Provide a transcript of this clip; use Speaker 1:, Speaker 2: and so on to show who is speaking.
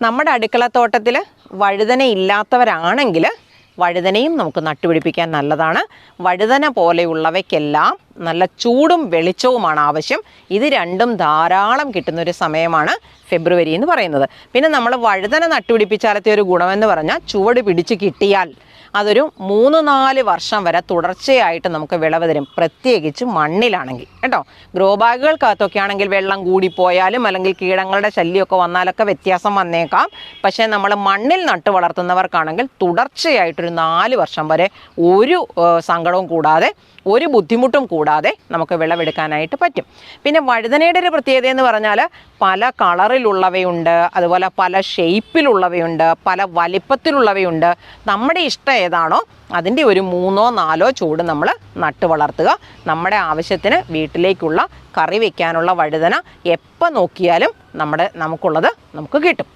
Speaker 1: നമ്മുടെ അടുക്കളത്തോട്ടത്തിൽ വഴുതന ഇല്ലാത്തവരാണെങ്കിൽ വഴുതനയും നമുക്ക് നട്ടുപിടിപ്പിക്കാൻ നല്ലതാണ്. വഴുതന പോലെയുള്ളവയ്ക്കെല്ലാം നല്ല ചൂടും വെളിച്ചവുമാണ് ആവശ്യം. ഇത് രണ്ടും ധാരാളം കിട്ടുന്നൊരു സമയമാണ് ഫെബ്രുവരി എന്ന് പറയുന്നത്. പിന്നെ നമ്മൾ വഴുതന നട്ടുപിടിപ്പിച്ചാലത്തെ ഒരു ഗുണമെന്ന് പറഞ്ഞാൽ ചുവട് പിടിച്ച് കിട്ടിയാൽ അതൊരു 3-4 വർഷം വരെ തുടർച്ചയായിട്ട് നമുക്ക് വിളവ് തരും, പ്രത്യേകിച്ച് മണ്ണിലാണെങ്കിൽ കേട്ടോ. ഗ്രോ ബാഗുകൾക്കകത്തൊക്കെ ആണെങ്കിൽ വെള്ളം കൂടിപ്പോയാലും അല്ലെങ്കിൽ കീടങ്ങളുടെ ശല്യമൊക്കെ വന്നാലൊക്കെ വ്യത്യാസം വന്നേക്കാം. പക്ഷേ നമ്മൾ മണ്ണിൽ നട്ട് വളർത്തുന്നവർക്കാണെങ്കിൽ തുടർച്ചയായിട്ടൊരു 4 വർഷം വരെ ഒരു സങ്കടവും കൂടാതെ ഒരു ബുദ്ധിമുട്ടും കൂടാതെ നമുക്ക് വിളവെടുക്കാനായിട്ട് പറ്റും. പിന്നെ വഴുതനയുടെ ഒരു പ്രത്യേകത എന്ന് പറഞ്ഞാൽ പല കളറിലുള്ളവയുണ്ട്, അതുപോലെ പല ഷേപ്പിലുള്ളവയുണ്ട്, പല വലിപ്പത്തിലുള്ളവയുണ്ട്. നമ്മുടെ ഇഷ്ടം ഏതാണോ അതിൻ്റെ ഒരു 3-4 ചൂട് നമ്മൾ നട്ട് വളർത്തുക. നമ്മുടെ ആവശ്യത്തിന് വീട്ടിലേക്കുള്ള കറി വയ്ക്കാനുള്ള വഴുതന എപ്പോൾ നോക്കിയാലും നമുക്കുള്ളത് നമുക്ക് കിട്ടും.